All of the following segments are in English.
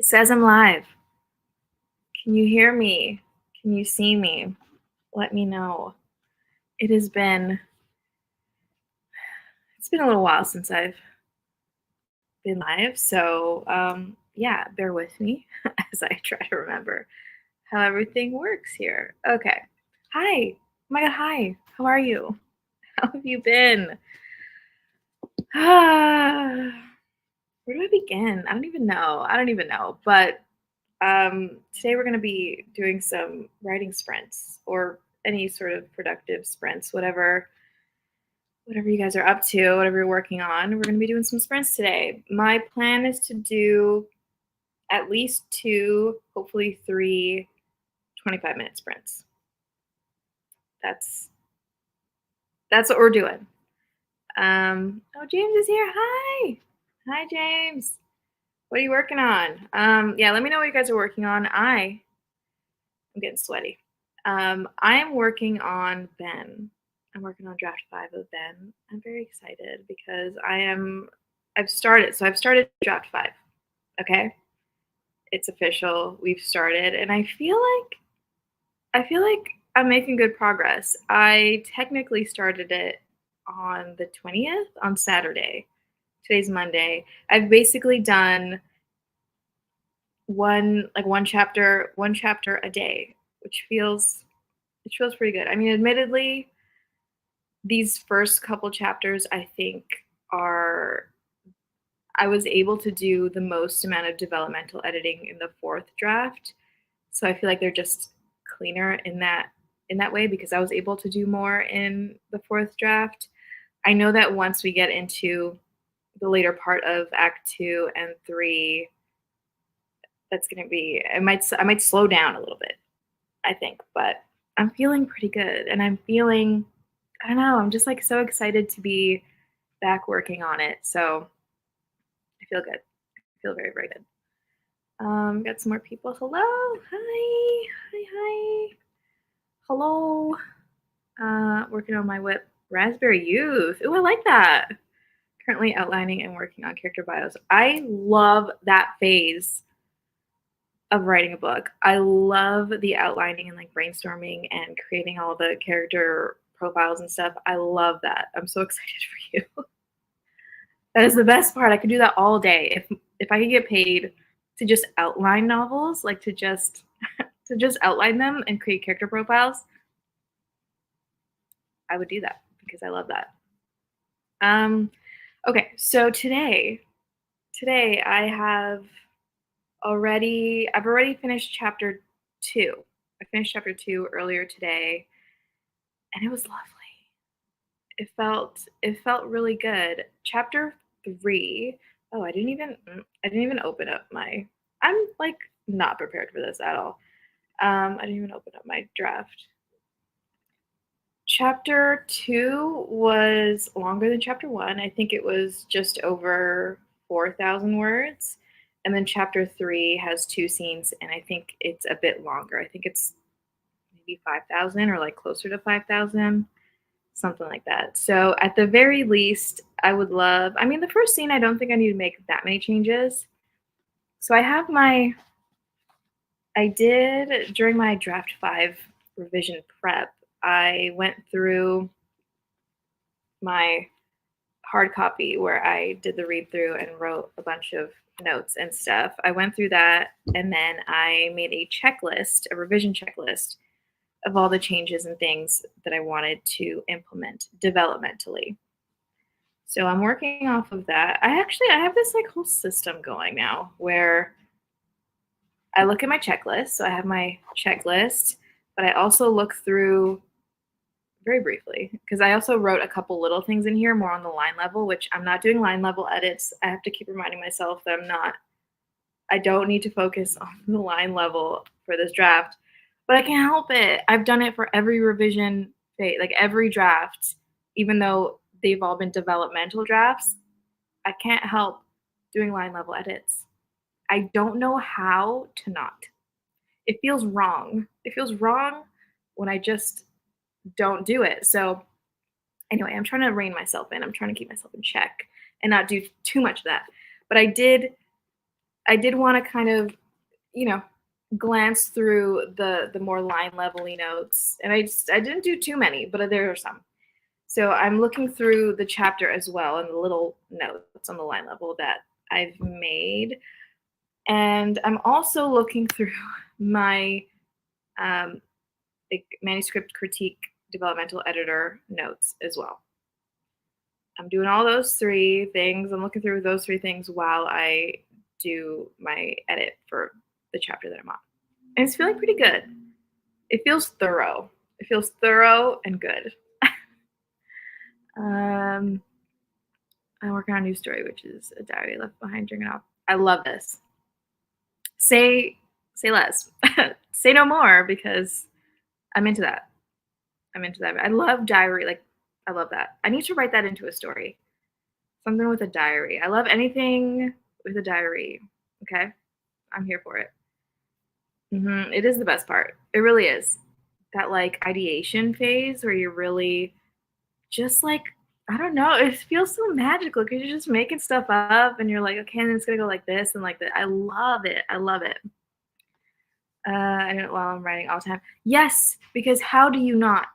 says I'm live. Can you hear me? Can you see me? Let me know. It's been a little while since I've been live, so yeah, bear with me as I try to remember how everything works here. Okay. Hi. Oh my God, hi. How are you? How have you been? Where do I begin? I don't even know. But today we're going to be doing some writing sprints or any sort of productive sprints, whatever you guys are up to, whatever you're working on. We're going to be doing some sprints today. My plan is to do at least 2, hopefully 3 25-minute sprints. That's what we're doing. Oh, James is here. Hi, James. What are you working on? Yeah, let me know what you guys are working on. I'm getting sweaty. I am working on Ben. I'm working on draft 5 of Ben. I'm very excited because I've started draft 5. Okay? It's official. We've started, and I feel like I'm making good progress. I technically started it on the 20th, on Saturday. Today's Monday. I've basically done one chapter a day, which feels pretty good. I mean, admittedly, these first couple chapters I think I was able to do the most amount of developmental editing in the 4th draft. So I feel like they're just cleaner in that way because I was able to do more in the 4th draft. I know that once we get into the later part of Act 2 and 3, that's going to be, I might slow down a little bit, I think, but I'm feeling pretty good. And I'm feeling, I don't know, I'm just like so excited to be back working on it. So I feel good. I feel very, very good. Got some more people. Hello. Hi. Hello. Working on my whip. Raspberry Youth. Ooh, I like that. Currently outlining and working on character bios. I love that phase of writing a book. I love the outlining and like brainstorming and creating all the character profiles and stuff. I love that. I'm so excited for you. That is the best part. I could do that all day. If I could get paid to just outline novels, like to just outline them and create character profiles, I would do that because I love that. Okay, so today I've already finished chapter 2. I finished chapter 2 earlier today, and it was lovely. It felt really good. Chapter 3. Oh, I didn't even open up my. I'm like not prepared for this at all. I didn't even open up my draft. Chapter 2 was longer than chapter 1. I think it was just over 4,000 words. And then chapter 3 has 2 scenes, and I think it's a bit longer. I think it's maybe 5,000 or like closer to 5,000, something like that. So at the very least, I would love, I mean, the first scene, I don't think I need to make that many changes. So I did, during my draft 5 revision prep, I went through my hard copy where I did the read through and wrote a bunch of notes and stuff. I went through that, and then I made a checklist, a revision checklist of all the changes and things that I wanted to implement developmentally. So I'm working off of that. I have this like whole system going now where I look at my checklist. So I have my checklist, but I also look through very briefly because I also wrote a couple little things in here more on the line level, which I'm not doing line level edits. I have to keep reminding myself that I don't need to focus on the line level for this draft, but I can't help it. I've done it for every revision, like every draft, even though they've all been developmental drafts. I can't help doing line level edits. I don't know how to not. It feels wrong. It feels wrong when I just don't do it. So anyway, I'm trying to rein myself in. I'm trying to keep myself in check and not do too much of that. But I did I did want to kind of, you know, glance through the more line level notes, and I didn't do too many, but there are some. So I'm looking through the chapter as well and the little notes on the line level that I've made, and I'm also looking through my um, like manuscript critique developmental editor notes as well. I'm doing all those three things. I'm looking through those three things while I do my edit for the chapter that I'm on. And it's feeling pretty good. It feels thorough. It feels thorough and good. I'm working on a new story, which is a diary left behind during an off. I love this. Say less. Say no more because I'm into that. I'm into that. I love diary. Like I love that. I need to write that into a story. Something with a diary. I love anything with a diary. Okay, I'm here for it. It is the best part. It really is. That like ideation phase where you're really just like I don't know. It feels so magical because you're just making stuff up and you're like, okay, and it's gonna go like this and like that. I love it. I love it. I do it while I'm writing all the time. Yes, because how do you not?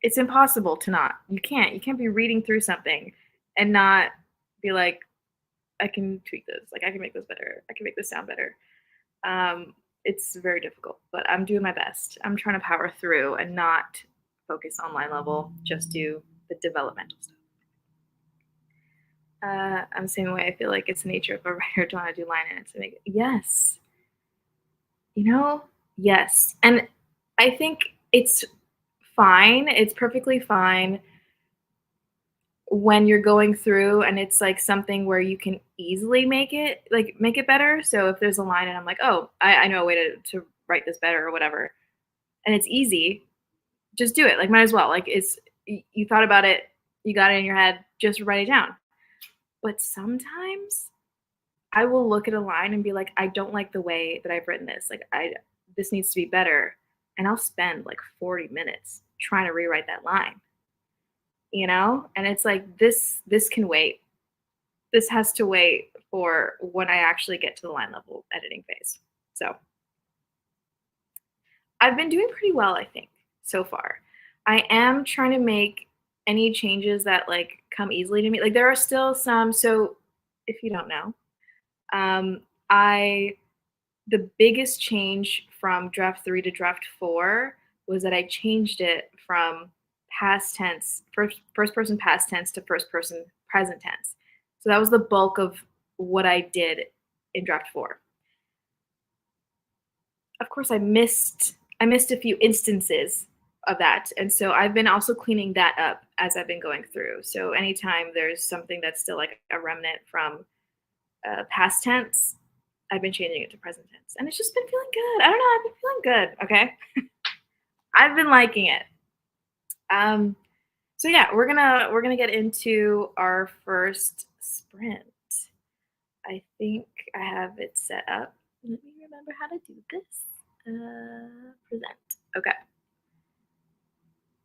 It's impossible to not. You can't. You can't be reading through something and not be like, I can tweak this. Like I can make this better. I can make this sound better. It's very difficult, but I'm doing my best. I'm trying to power through and not focus on line level. Just do the developmental stuff. I'm the same way. I feel like it's the nature of a writer to want to do line edits and make it. Yes, yes, and I think it's fine. It's perfectly fine when you're going through and it's like something where you can easily make it better. So if there's a line and I'm like, oh, I know a way to write this better or whatever, and it's easy, just do it. Like might as well. Like it's you thought about it, you got it in your head, just write it down. But sometimes I will look at a line and be like, I don't like the way that I've written this. Like this needs to be better. And I'll spend like 40 minutes trying to rewrite that line. And it's like this can wait. This has to wait for when I actually get to the line level editing phase. So I've been doing pretty well, I think, so far. I am trying to make any changes that like come easily to me. Like there are still some. So if you don't know, um, I the biggest change from draft 3 to draft 4 was that I changed it from past tense, first person past tense to first person present tense. So that was the bulk of what I did in draft 4. Of course, I missed a few instances of that, and so I've been also cleaning that up as I've been going through. So anytime there's something that's still like a remnant from past tense, I've been changing it to present tense, and it's just been feeling good. I don't know, I've been feeling good. Okay, I've been liking it. Um, so yeah, we're gonna get into our first sprint. I think I have it set up. Let me remember how to do this. Present. Okay.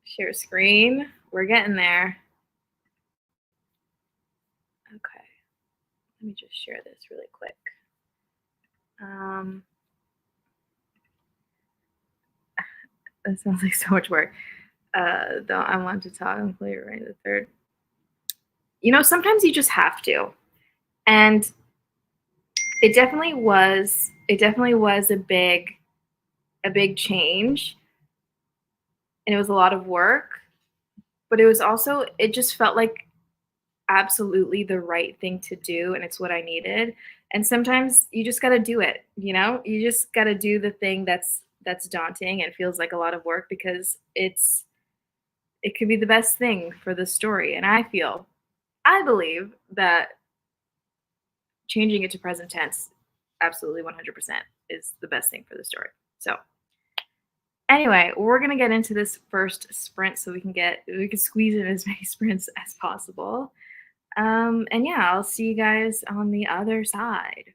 Share screen. We're getting there. Okay. Let me just share this really quick. That sounds like so much work. Though I want to talk and play right the third. Sometimes you just have to. And it definitely was a big change. And it was a lot of work. But it just felt like absolutely the right thing to do. And it's what I needed. And sometimes you just gotta do it, You just gotta do the thing that's daunting and feels like a lot of work because it could be the best thing for the story. And I believe that changing it to present tense absolutely 100% is the best thing for the story. So anyway, we're going to get into this first sprint so we can squeeze in as many sprints as possible. And yeah, I'll see you guys on the other side.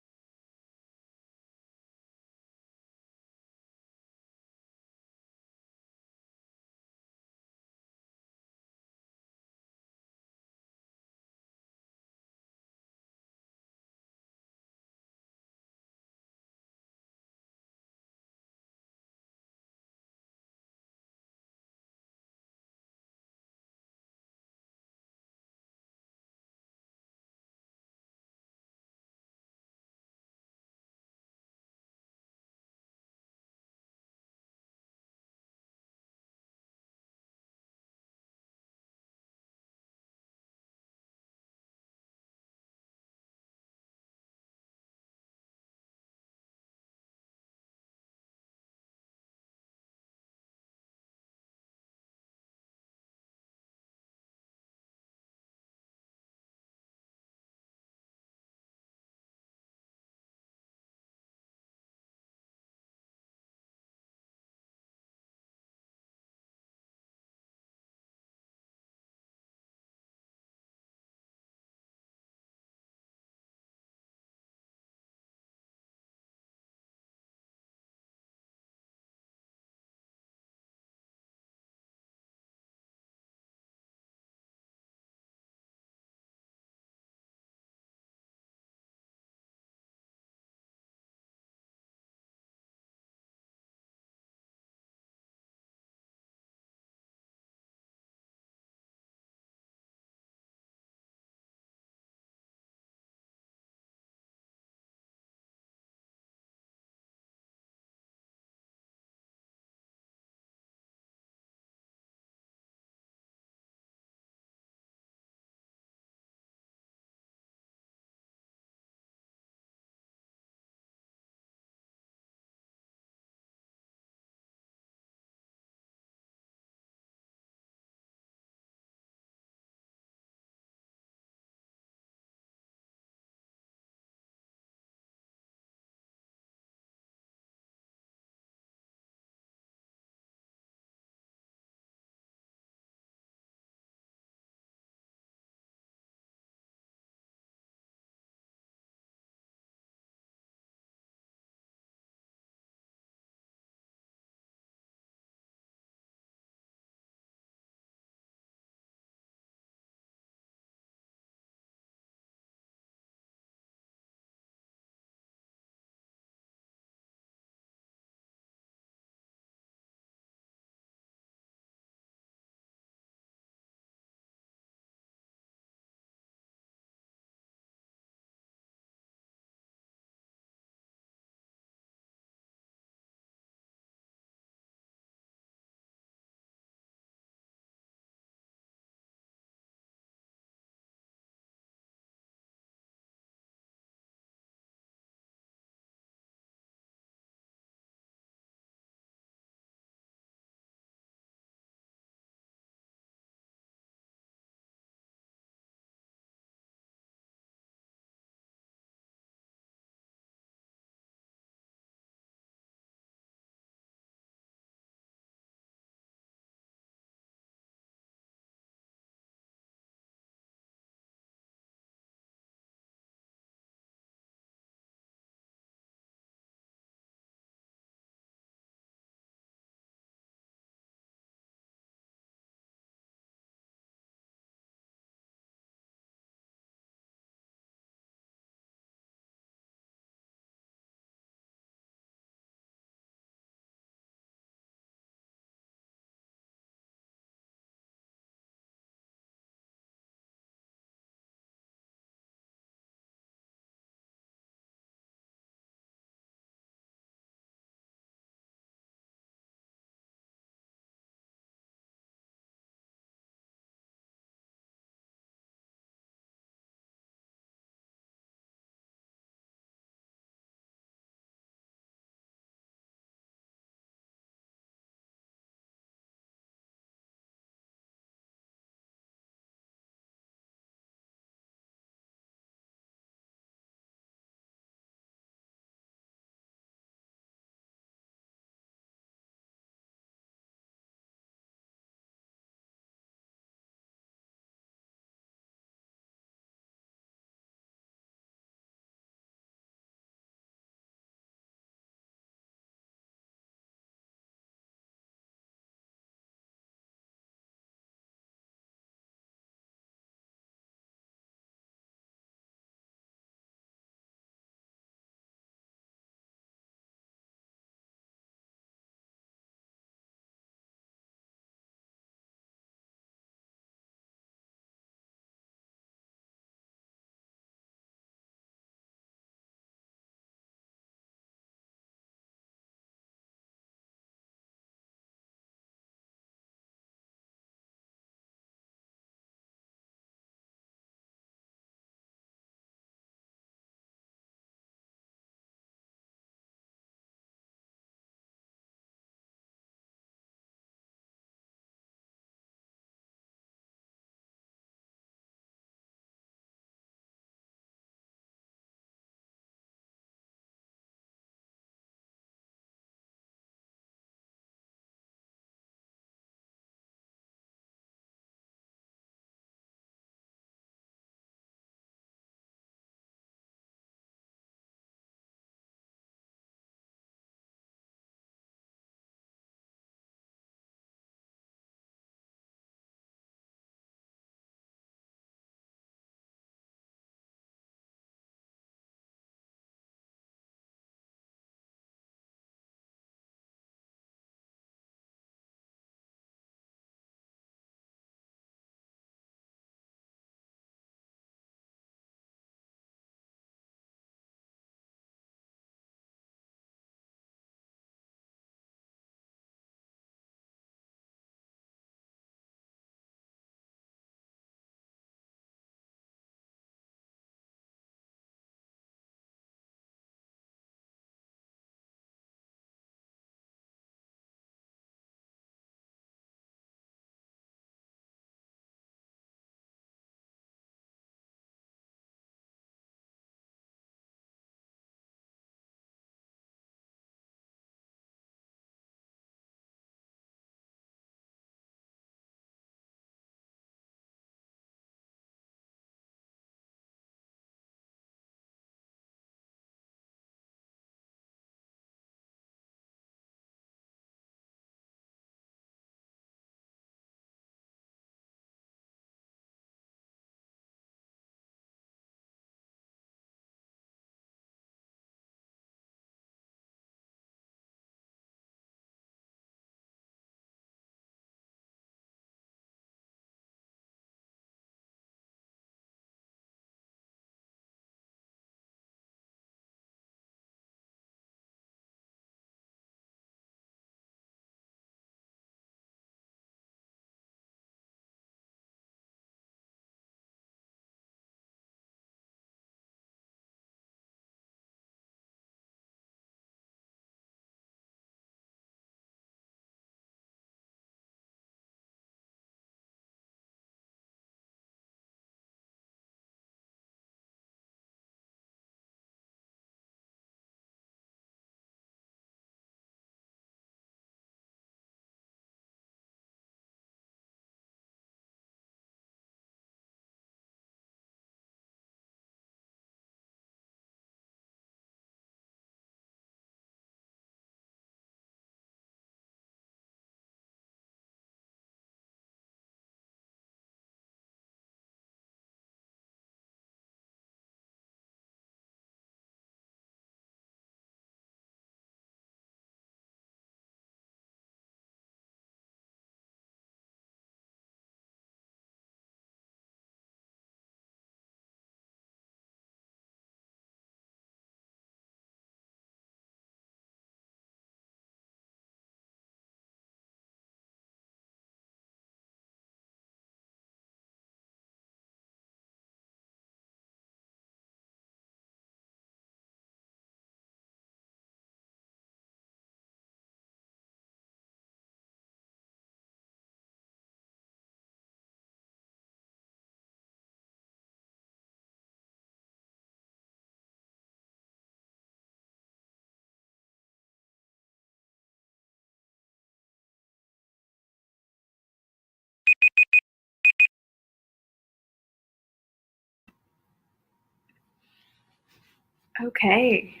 Okay.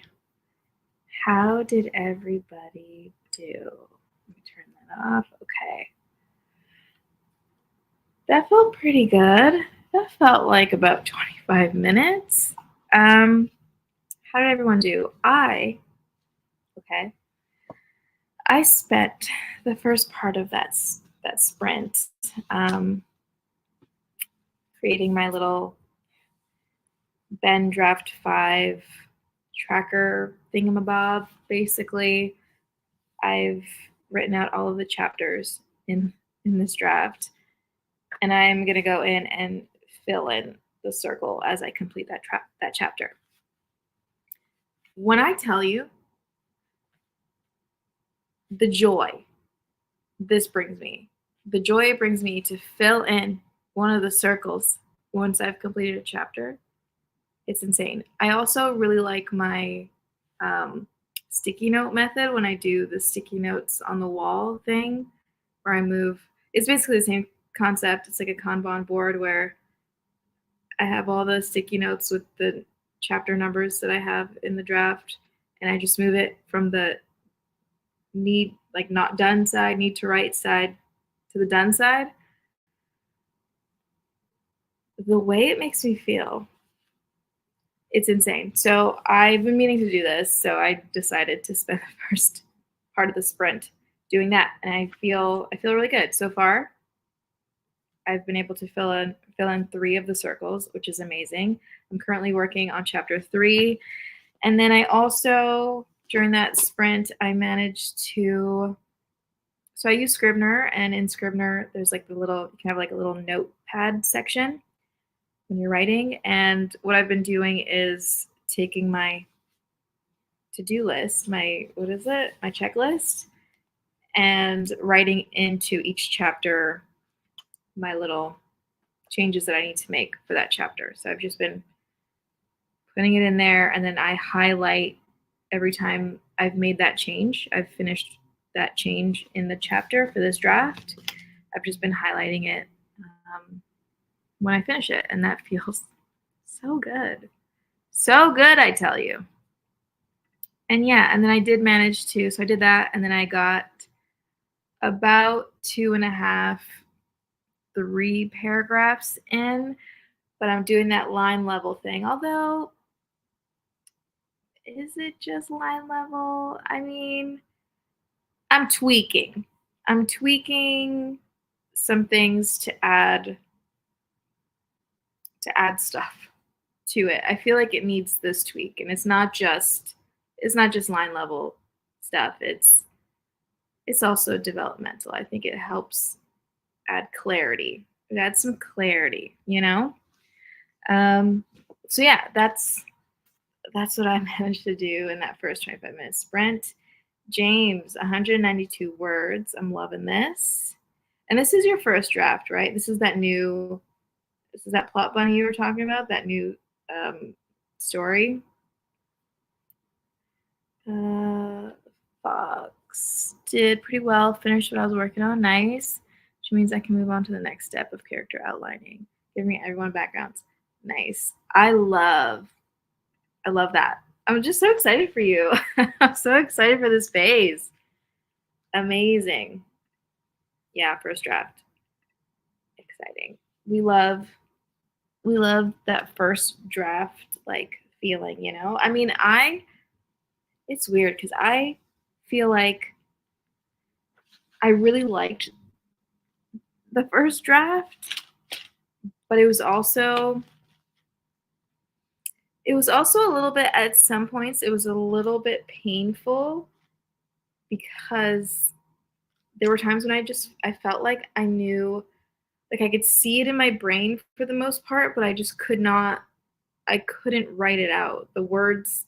How did everybody do? Let me turn that off. Okay. That felt pretty good. That felt like about 25 minutes. How did everyone do? I spent the first part of that sprint creating my little Ben Draft 5 tracker thingamabob. Basically, I've written out all of the chapters in this draft, and I'm going to go in and fill in the circle as I complete that chapter. When I tell you the joy this brings me, the joy it brings me to fill in one of the circles once I've completed a chapter, it's insane. I also really like my sticky note method when I do the sticky notes on the wall thing, where I move. It's basically the same concept. It's like a Kanban board where I have all the sticky notes with the chapter numbers that I have in the draft, and I just move it from the not done side, need to write side to the done side. The way it makes me feel, it's insane. So I've been meaning to do this, so I decided to spend the first part of the sprint doing that, and I feel really good so far. I've been able to fill in 3 of the circles, which is amazing. I'm currently working on chapter 3, and then I also, during that sprint, I managed to. So I use Scrivener, and in Scrivener, there's like you can have like a little notepad section when you're writing. And what I've been doing is taking my to-do list, my checklist, and writing into each chapter my little changes that I need to make for that chapter. So I've just been putting it in there, and then I highlight every time I've made that change. I've finished that change in the chapter for this draft. I've just been highlighting it when I finish it, and that feels so good. So good, I tell you. And yeah, and then I did manage to, so I did that, and then I got about 2.5, 3 paragraphs in, but I'm doing that line level thing. Although, is it just line level? I mean, I'm tweaking some things to add stuff to it. I feel like it needs this tweak, and it's not just line level stuff. It's also developmental. I think it helps add clarity. It adds some clarity, you know? So yeah, that's what I managed to do in that first 25-minute sprint. James, 192 words. I'm loving this. And this is your first draft, right? This is that plot bunny you were talking about, that new story. Fox did pretty well, finished what I was working on. Nice. Which means I can move on to the next step of character outlining. Giving everyone backgrounds. Nice. I love that. I'm just so excited for you. I'm so excited for this phase. Amazing. Yeah, first draft. Exciting. We love that first draft feeling, you know? I mean, it's weird because I feel like I really liked the first draft, but it was also a little bit, at some points, it was a little bit painful because there were times when I felt like I knew, like I could see it in my brain for the most part, but I just couldn't write it out. The words,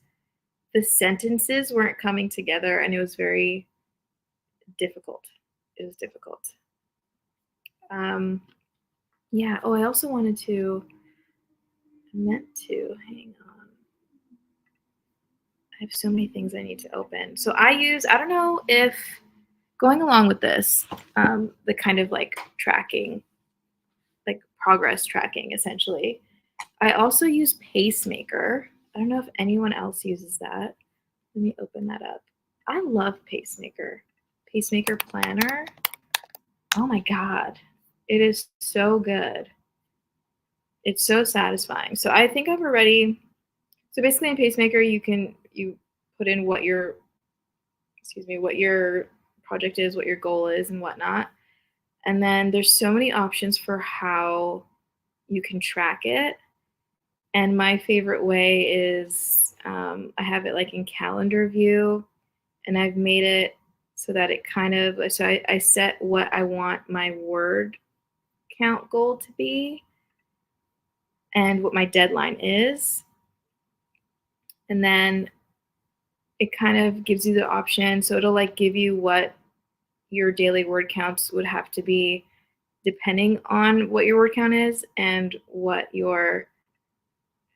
the sentences weren't coming together, and it was very difficult. It was difficult. Yeah. Oh, I also hang on. I have so many things I need to open. So I don't know if going along with this, the kind of like tracking, like progress tracking, essentially, I also use Pacemaker. I don't know if anyone else uses that. Let me open that up. I love Pacemaker. Pacemaker Planner. Oh my God. It is so good. It's so satisfying. So I think I've already, so basically in Pacemaker, you put in what your project is, what your goal is and whatnot. And then there's so many options for how you can track it. And my favorite way is I have it like in calendar view, and I've made it so that it kind of, so I set what I want my word count goal to be and what my deadline is. And then it kind of gives you the option. So it'll like give you what your daily word counts would have to be depending on what your word count is and what your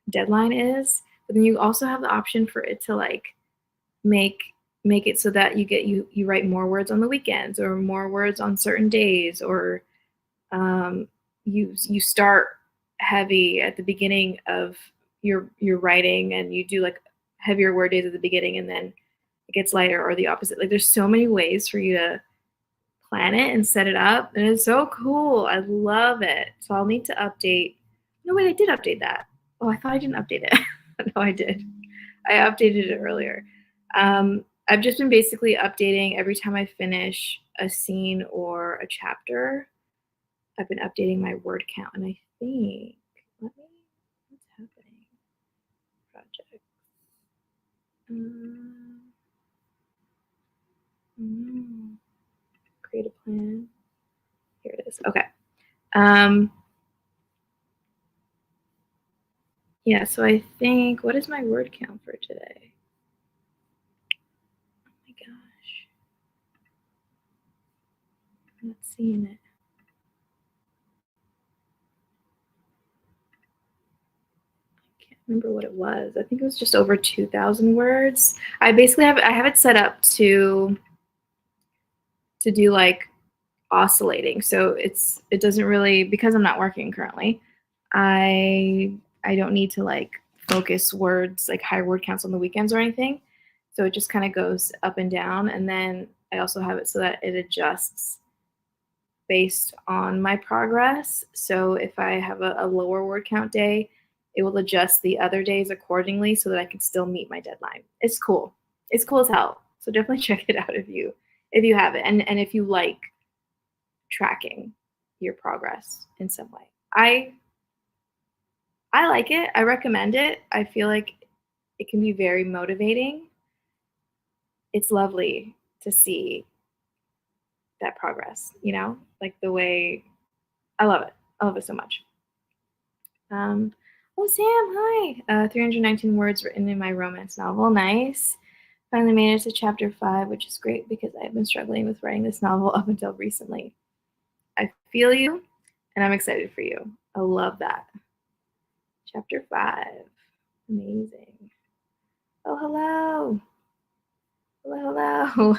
deadline is. But then you also have the option for it to like make it so that you write more words on the weekends or more words on certain days, or you start heavy at the beginning of your writing and you do like heavier word days at the beginning and then it gets lighter, or the opposite. Like there's so many ways for you to plan it and set it up, and it's so cool. I love it. So I'll need to update. No, wait, I did update that. Oh, I thought I didn't update it. No, I did. I updated it earlier. I've just been basically updating every time I finish a scene or a chapter. I've been updating my word count, and I think, what's happening? Project. Create a plan. Here it is. Okay. Yeah, so I think, what is my word count for today? Oh my gosh. I'm not seeing it. I can't remember what it was. I think it was just over 2,000 words. I basically have it set up to do like oscillating. So it doesn't really, because I'm not working currently, I don't need to like focus words, like high word counts on the weekends or anything. So it just kind of goes up and down. And then I also have it so that it adjusts based on my progress. So if I have a lower word count day, it will adjust the other days accordingly so that I can still meet my deadline. It's cool. It's cool as hell. So definitely check it out if you have it, and if you like tracking your progress in some way. I like it. I recommend it. I feel like it can be very motivating. It's lovely to see that progress, like the way, I love it. I love it so much. Oh, Sam, hi. 319 words written in my romance novel. Nice. Finally made it to chapter 5, which is great because I've been struggling with writing this novel up until recently. I feel you, and I'm excited for you. I love that. Chapter 5. Amazing. Oh, hello. Hello.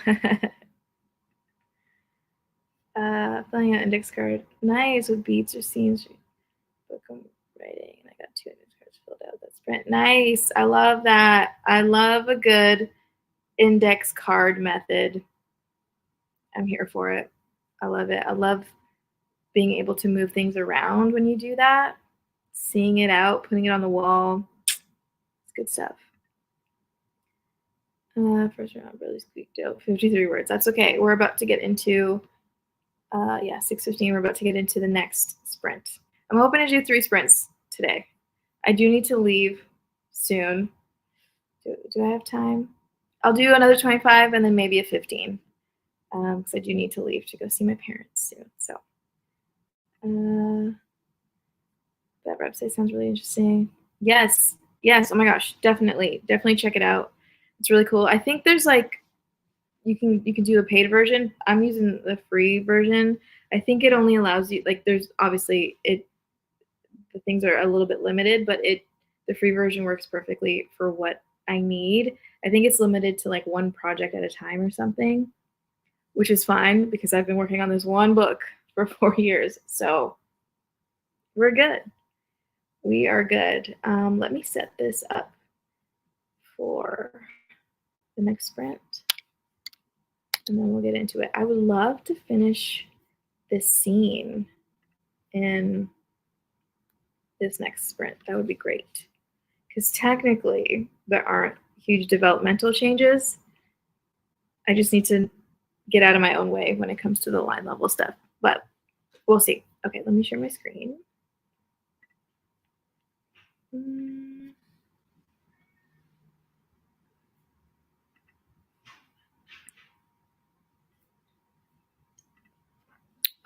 Filling out index card. Nice, with beats or scenes. Book I'm writing. I got 2 index cards filled out. That's print. Nice. I love that. I love a good index card method. I'm here for it. I love it. I love being able to move things around when you do that. Seeing it out, putting it on the wall. It's good stuff. First round really squeaked out. 53 words. That's okay. We're about to get into 6:15. We're about to get into the next sprint. I'm hoping to do 3 sprints today. I do need to leave soon. Do I have time? I'll do another 25 and then maybe a 15. Because I do need to leave to go see my parents soon. So that website sounds really interesting. Yes. Oh my gosh, definitely check it out. It's really cool. I think there's like, you can do a paid version. I'm using the free version. I think it only allows you, like, there's obviously the things are a little bit limited, but the free version works perfectly for what I need. I think it's limited to like 1 project at a time or something, which is fine because I've been working on this 1 book for 4 years. So we're good. We are good. Let me set this up for the next sprint. And then we'll get into it. I would love to finish this scene in this next sprint. That would be great. Because technically, there aren't huge developmental changes. I just need to get out of my own way when it comes to the line level stuff. But we'll see. Okay, let me share my screen.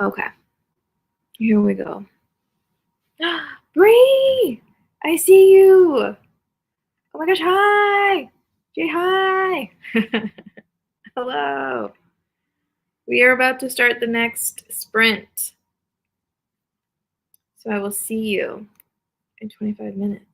Okay, here we go. Bree, I see you. Oh my gosh, hi. Jay, hi. Hello. We are about to start the next sprint. So I will see you in 25 minutes.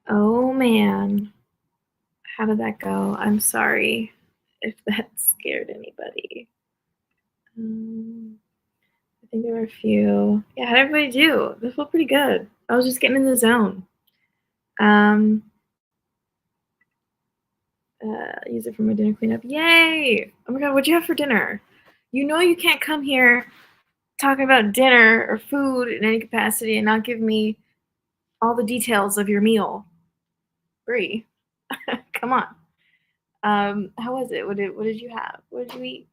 Oh man, how did that go? I'm sorry if that scared anybody. I think there were a few. Yeah, how did everybody do? This felt pretty good. I was just getting in the zone. Um, use it for my dinner cleanup. Yay! Oh my god, what'd you have for dinner? You know you can't come here talking about dinner or food in any capacity and not give me all the details of your meal. Bree, come on. How was it? What did you have? What did you eat?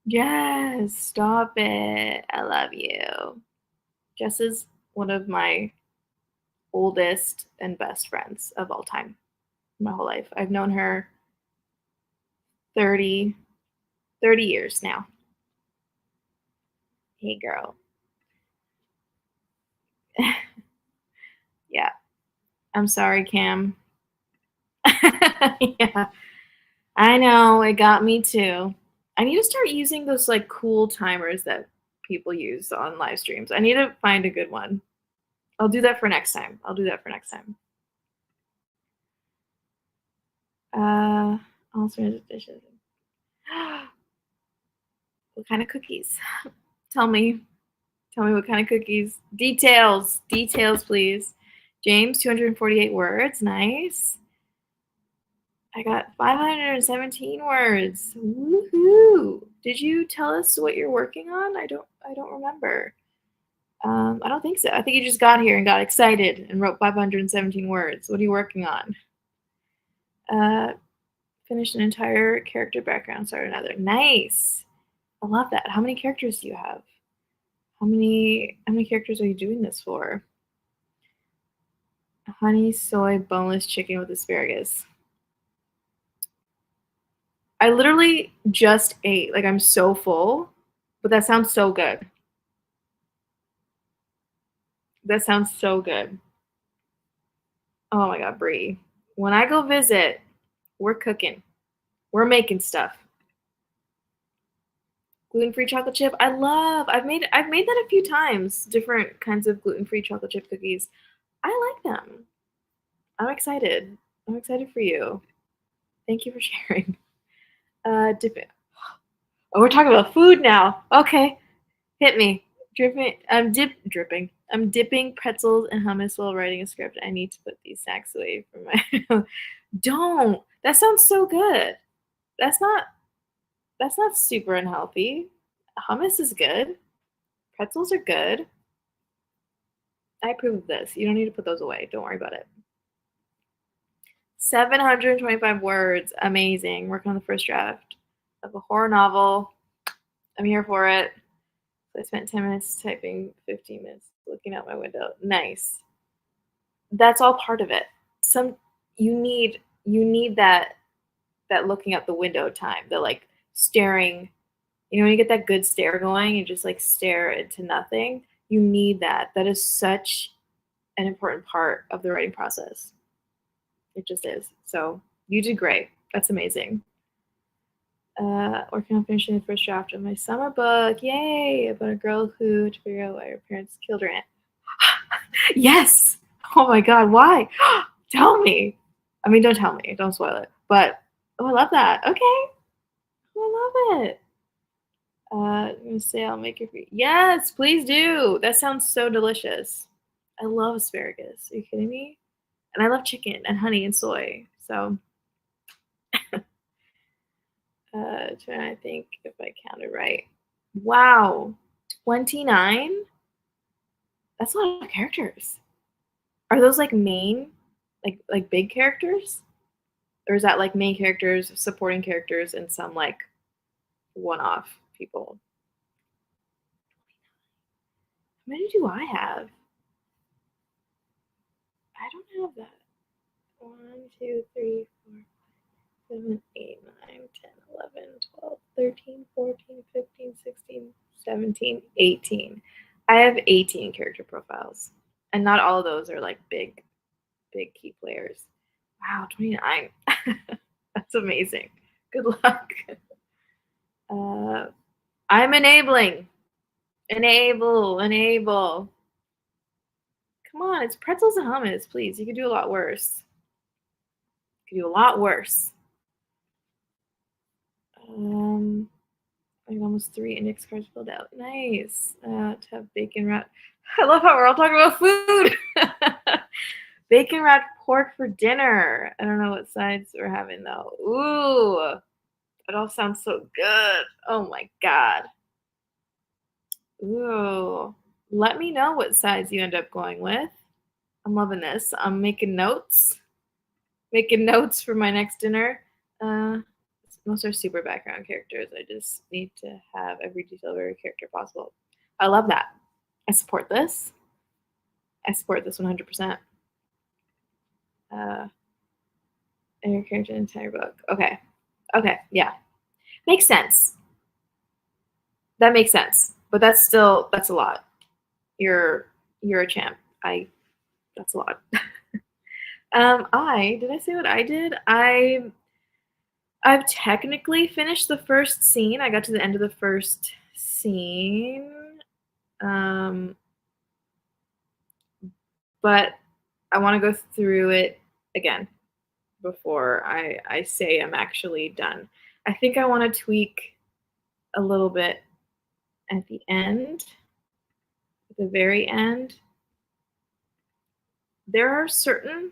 Yes, stop it. I love you. Jess is one of my oldest and best friends of all time. My whole life. I've known her 30 years now. Hey girl. Yeah. I'm sorry, Cam. Yeah. I know, it got me too. I need to start using those like cool timers that people use on live streams. I need to find a good one. I'll do that for next time. Alternative dishes. What kind of cookies? Tell me. Tell me what kind of cookies. Details. Details, please. James, 248 words. Nice. I got 517 words. Woohoo! Did you tell us what you're working on? I don't remember. I don't think so. I think you just got here and got excited and wrote 517 words. What are you working on? Finished an entire character background, start another. Nice. I love that. How many characters do you have? How many characters are you doing this for? Honey soy boneless chicken with asparagus. I literally just ate. Like I'm so full, but that sounds so good. That sounds so good. Oh my god, Brie. When I go visit, we're cooking. We're making stuff. Gluten-free chocolate chip. I've made that a few times. Different kinds of gluten-free chocolate chip cookies. I like them. I'm excited. I'm excited for you. Thank you for sharing. Dip it. Oh, we're talking about food now. Okay. Hit me. Dripping. I'm dipping pretzels and hummus while writing a script. I need to put these snacks away from my Don't. That sounds so good. That's not super unhealthy. Hummus is good. Pretzels are good. I approve of this. You don't need to put those away. Don't worry about it. 725 words. Amazing. Working on the first draft of a horror novel. I'm here for it. So I spent 10 minutes typing, 15 minutes looking out my window. Nice. That's all part of it. You need that looking out the window time, the like staring. You know, when you get that good stare going, you just like stare into nothing. You need that. That is such an important part of the writing process. It just is. So you did great. That's amazing. Working on finishing the first draft of my summer book. Yay! About a girl who to figure out why her parents killed her aunt. Yes! Oh my god, why? Tell me. I mean, don't tell me. Don't spoil it. But, oh, I love that. Okay. Oh, I love it. I'm going to say I'll make it for you. Yes, please do. That sounds so delicious. I love asparagus. Are you kidding me? And I love chicken and honey and soy. So, trying to think if I counted right. Wow. 29? That's a lot of characters. Are those like main, like big characters? Or is that like main characters, supporting characters, and some like one-off people? How many do I have? I don't have that. 1, 2, 3, 4, 7, 8, 9, 10, 11, 12, 13, 14, 15, 16, 17, 18. I have 18 character profiles. And not all of those are like big key players. Wow, 29. That's amazing. Good luck. I'm enabling. Enable. Come on, it's pretzels and hummus, please. You could do a lot worse. You could do a lot worse. Like almost 3 index cards filled out. Nice. To have bacon wrapped. I love how we're all talking about food. Bacon wrapped pork for dinner. I don't know what sides we're having though. Ooh, it all sounds so good. Oh my god. Ooh. Let me know what sides you end up going with. I'm loving this. I'm making notes. Making notes for my next dinner. Most are super background characters. I just need to have every detail of every character possible. I love that. I support this. I support this 100%. Every character in the entire book. Okay. Okay. Yeah. Makes sense. That makes sense. But that's a lot. You're a champ. That's a lot. Did I say what I did? I've technically finished the first scene. I got to the end of the first scene. But I want to go through it again before I say I'm actually done. I think I want to tweak a little bit at the end, at the very end. There are certain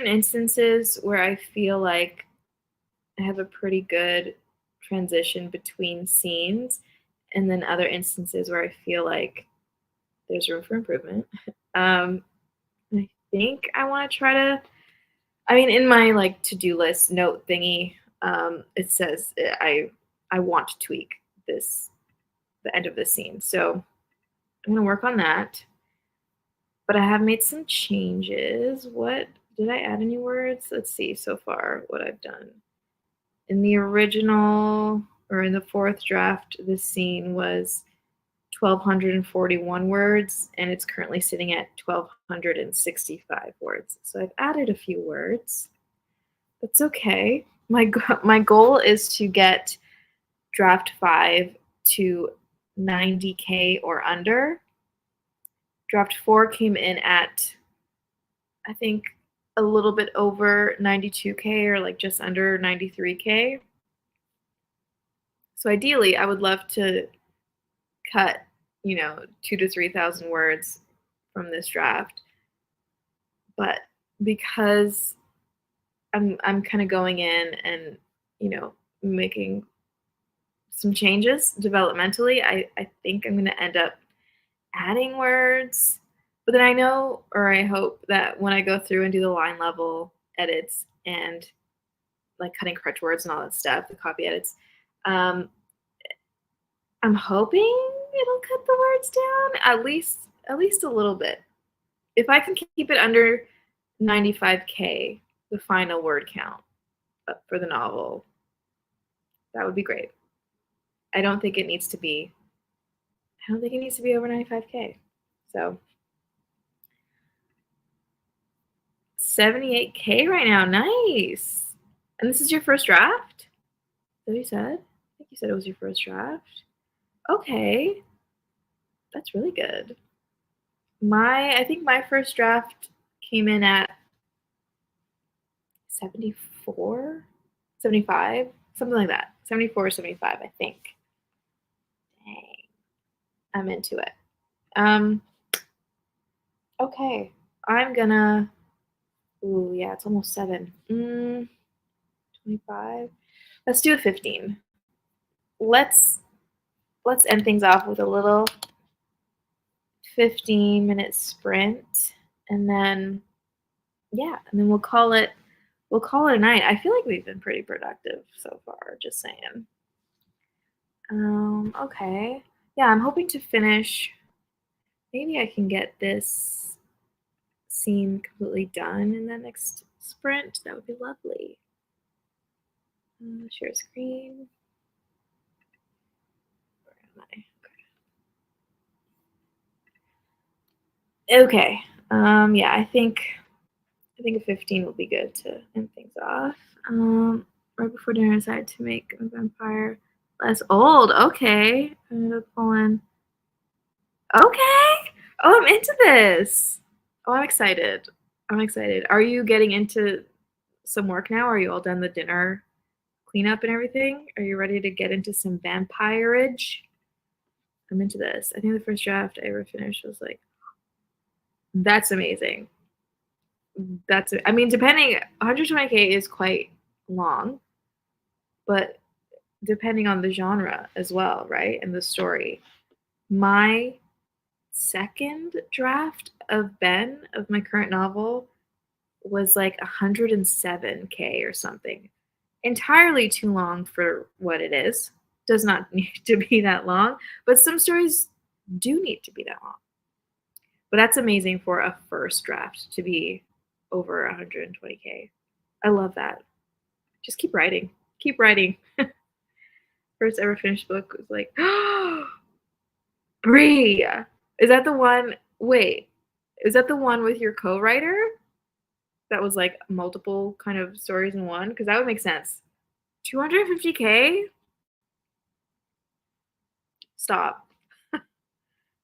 instances where I feel like I have a pretty good transition between scenes, and then other instances where I feel like there's room for improvement. I think I want to try to. I mean, in my like to-do list note thingy, it says I want to tweak the end of this scene. So I'm gonna work on that. But I have made some changes. What did I add any words? Let's see so far what I've done. In the original or in the fourth draft, this scene was 1,241 words, and it's currently sitting at 1,265 words. So I've added a few words. That's okay. My goal is to get draft 5 to 90K or under. Draft 4 came in at, I think, a little bit over 92K or like just under 93K. So ideally, I would love to cut, 2,000 to 3,000 words from this draft. But because I'm kind of going in and, making some changes developmentally, I think I'm going to end up adding words. But then I know, or I hope that when I go through and do the line level edits and like cutting crutch words and all that stuff, the copy edits, I'm hoping it'll cut the words down at least a little bit. If I can keep it under 95K, the final word count for the novel, that would be great. I don't think it needs to be over 95K. So 78K right now. Nice. And this is your first draft? Is that what you said? I think you said it was your first draft. Okay. That's really good. I think my first draft came in at 74, 75, something like that. 74 or 75, I think. Dang. I'm into it. Okay. I'm gonna. Ooh, yeah, it's almost 7. 25. Let's do a 15. Let's end things off with a little 15-minute sprint, and then we'll call it a night. I feel like we've been pretty productive so far, just saying. Okay. Yeah, I'm hoping to finish. Maybe I can get this scene completely done in the next sprint. That would be lovely. Share screen. Where am I? Okay. Yeah, I think a 15 will be good to end things off. Right before dinner, I decided to make a vampire less old. Okay. I'm gonna pull in. Okay. Oh, I'm into this. Oh, I'm excited. I'm excited. Are you getting into some work now? Are you all done the dinner cleanup and everything? Are you ready to get into some vampirage? I'm into this. I think the first draft I ever finished was like, that's amazing. I mean, depending, 120K is quite long, but depending on the genre as well, right? And the story. My second draft of Ben, of my current novel, was like 107K or something. Entirely too long for what it is. Does not need to be that long, but some stories do need to be that long. But that's amazing for a first draft to be over 120K. I love that. Just keep writing. Keep writing. First ever finished book was like, Bree. Is that the one? Wait, is that the one with your co-writer? That was like multiple kind of stories in one? Because that would make sense. 250K? Stop.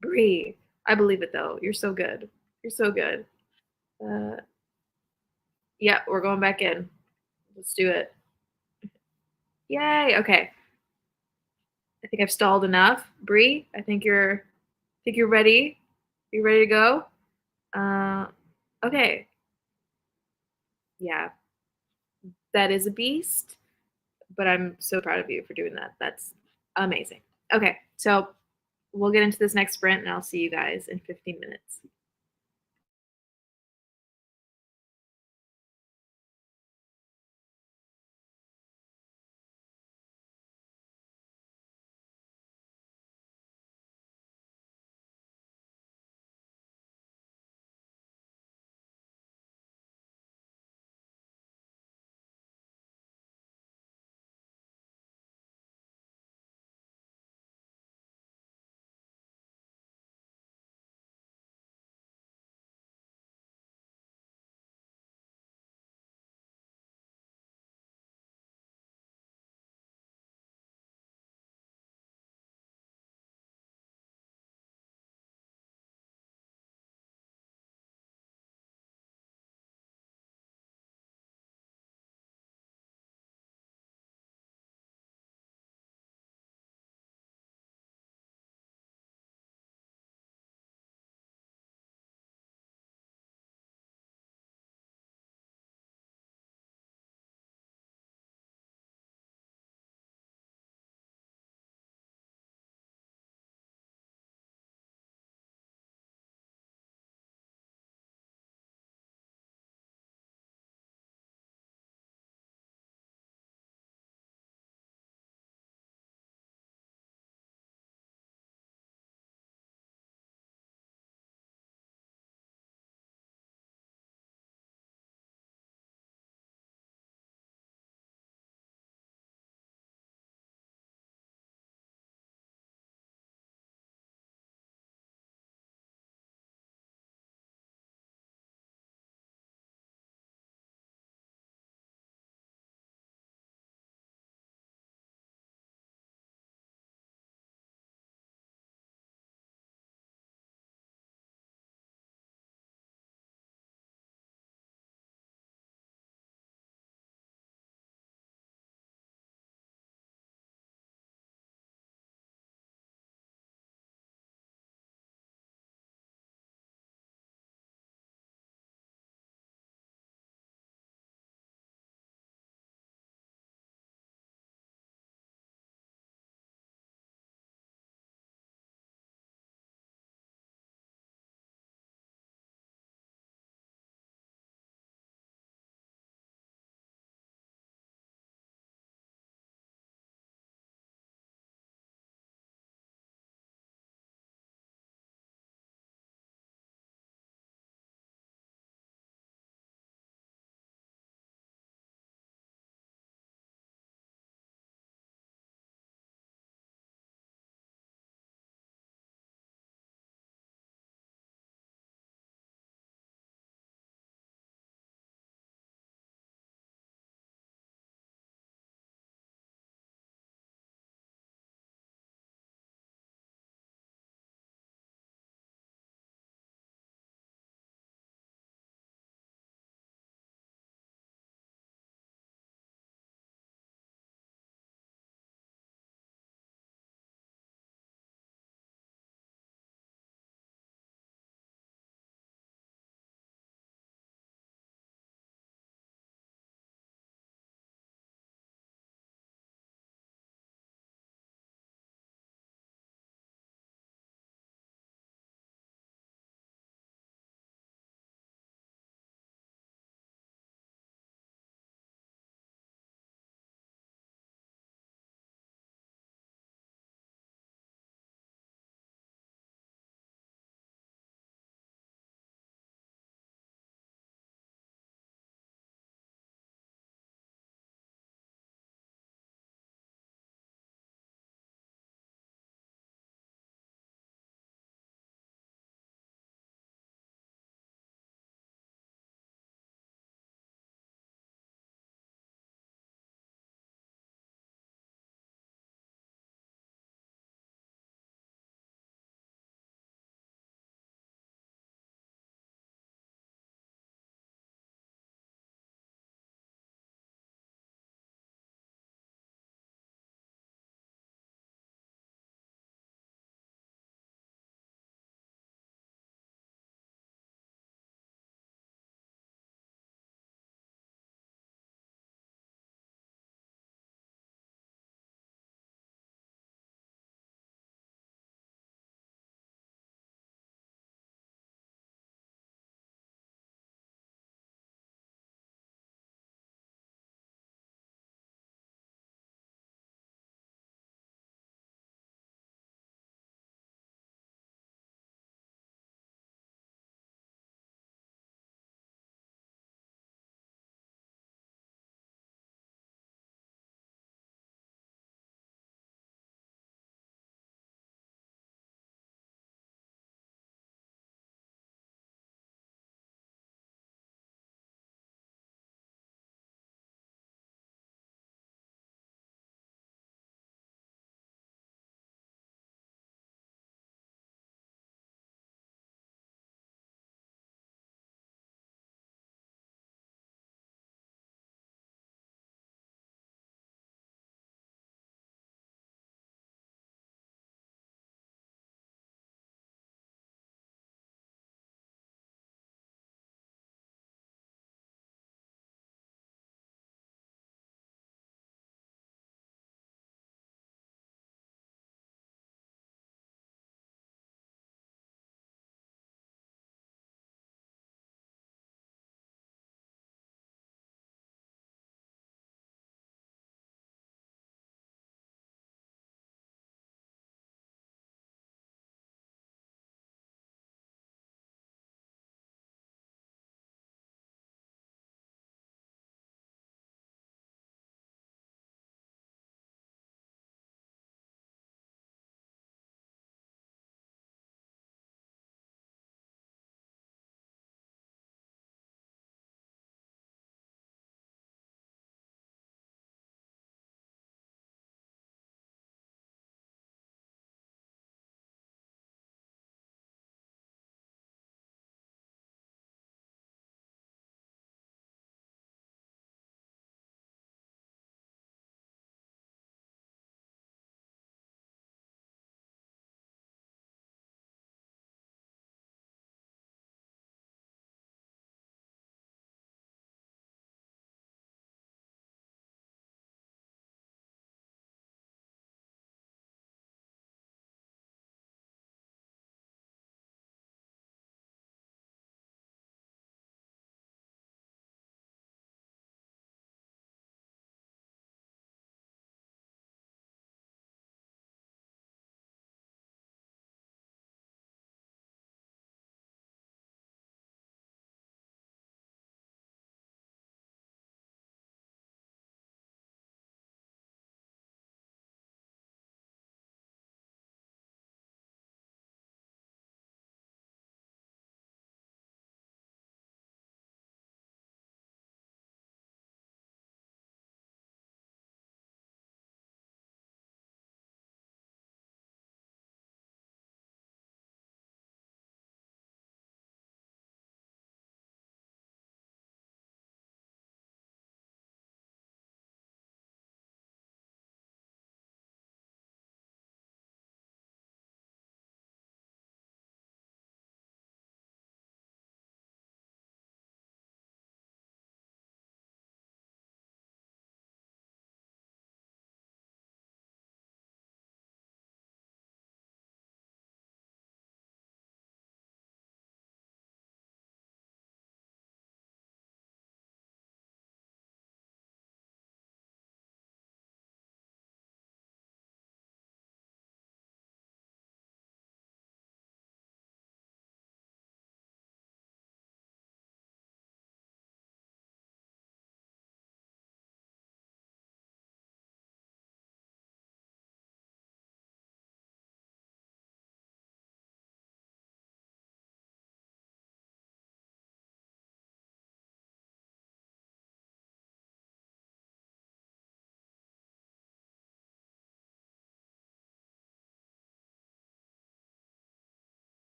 Bree. I believe it though. You're so good. You're so good. Uh, yeah, we're going back in. Let's do it. Yay. Okay. I think I've stalled enough. Bree, I think you're ready. You ready to go? Uh, okay. Yeah, that is a beast, but I'm so proud of you for doing that. That's amazing. Okay, so we'll get into this next sprint and I'll see you guys in 15 minutes.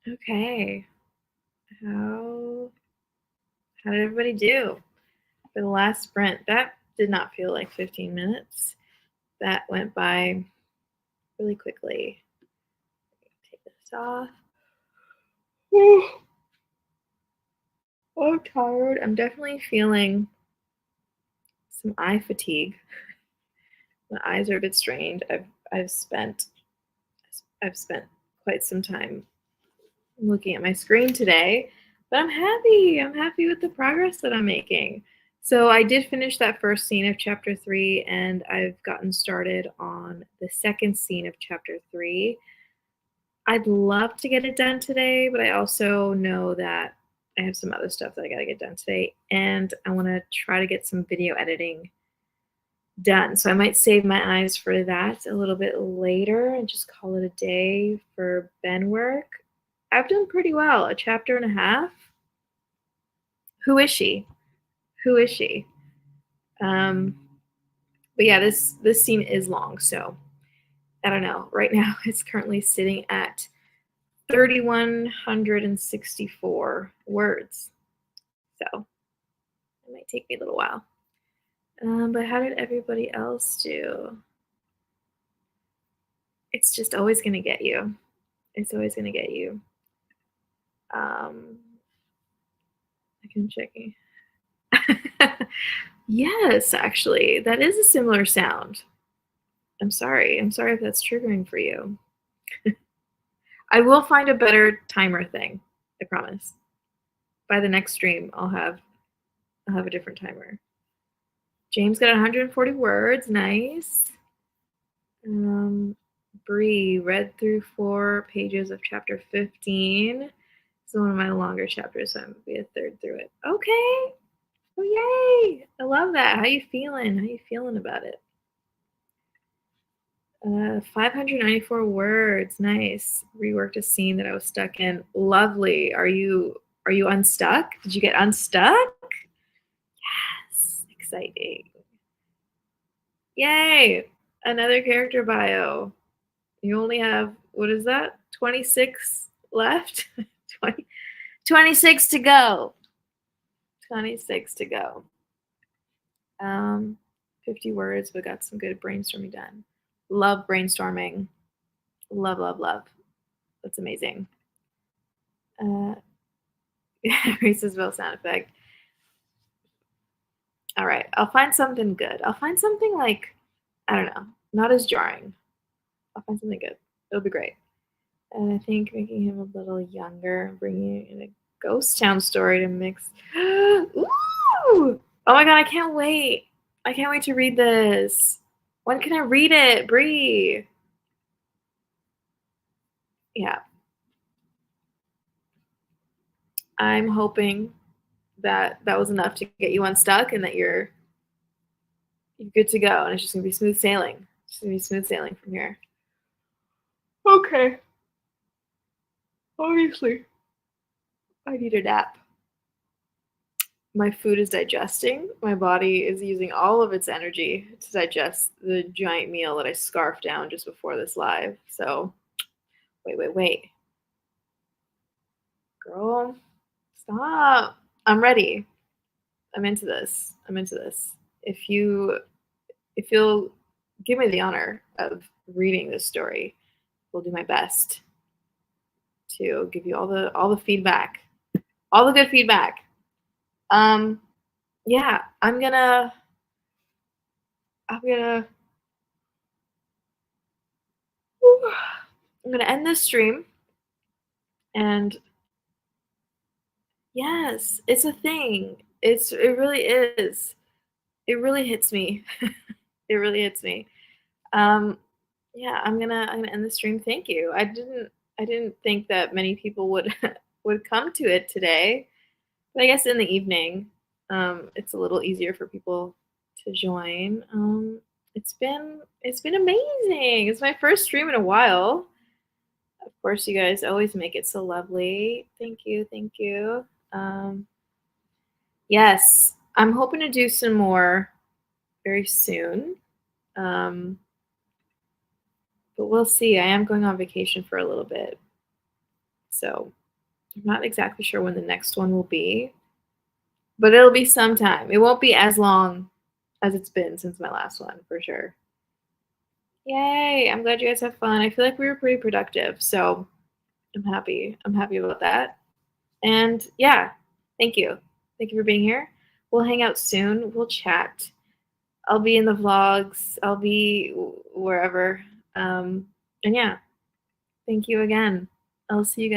Okay. How did everybody do for the last sprint? That did not feel like 15 minutes. That went by really quickly. Take this off. I'm tired. I'm definitely feeling some eye fatigue. My eyes are a bit strained. I've spent quite some time looking at my screen today, but I'm happy. I'm happy with the progress that I'm making. So I did finish that first scene of chapter 3, and I've gotten started on the second scene of chapter 3. I'd love to get it done today, but I also know that I have some other stuff that I got to get done today, and I want to try to get some video editing done. So I might save my eyes for that a little bit later and just call it a day for Ben work. I've done pretty well. A chapter and a half. Who is she? Who is she? But yeah, this scene is long, so I don't know. Right now, it's currently sitting at 3,164 words. So it might take me a little while. But how did everybody else do? It's just always going to get you. It's always going to get you. I can check. Yes, actually, that is a similar sound. I'm sorry. I'm sorry if that's triggering for you. I will find a better timer thing. I promise. By the next stream, I'll have a different timer. James got 140 words. Nice. Bree read through 4 pages of chapter 15. It's one of my longer chapters, so I'm gonna be a third through it. Okay. Oh yay! I love that. How you feeling? How you feeling about it? 594 words. Nice. Reworked a scene that I was stuck in. Lovely. Are you unstuck? Did you get unstuck? Yes. Exciting. Yay! Another character bio. You only have, what is that? 26 left? 26 to go. 26 to go. 50 words, but got some good brainstorming done. Love brainstorming. Love, love, love. That's amazing. Reese's Bell sound effect. All right, I'll find something good. I'll find something like, I don't know, not as jarring. I'll find something good. It'll be great. And I think making him a little younger, bringing in a ghost town story to mix. Ooh! Oh my god, I can't wait. I can't wait to read this. When can I read it, Bree? Yeah. I'm hoping that that was enough to get you unstuck and that you're good to go. And it's just going to be smooth sailing. It's just going to be smooth sailing from here. Okay. Obviously, I need a nap. My food is digesting. My body is using all of its energy to digest the giant meal that I scarfed down just before this live. So, wait. Girl, stop. I'm ready. I'm into this. If you'll give me the honor of reading this story, will do my best to give you all the feedback, all the good feedback. Yeah, I'm gonna end this stream, and yes, it's a thing. It really is. It really hits me. It really hits me. Yeah, I'm gonna end the stream. Thank you. I didn't think that many people would would come to it today. But I guess in the evening, it's a little easier for people to join. It's been amazing. It's my first stream in a while. Of course, you guys always make it so lovely. Thank you. Yes, I'm hoping to do some more very soon. But we'll see. I am going on vacation for a little bit. So I'm not exactly sure when the next one will be, but it'll be sometime. It won't be as long as it's been since my last one, for sure. Yay! I'm glad you guys have fun. I feel like we were pretty productive, so I'm happy. I'm happy about that. And yeah, thank you. Thank you for being here. We'll hang out soon. We'll chat. I'll be in the vlogs. I'll be wherever. And yeah, thank you again. I'll see you guys.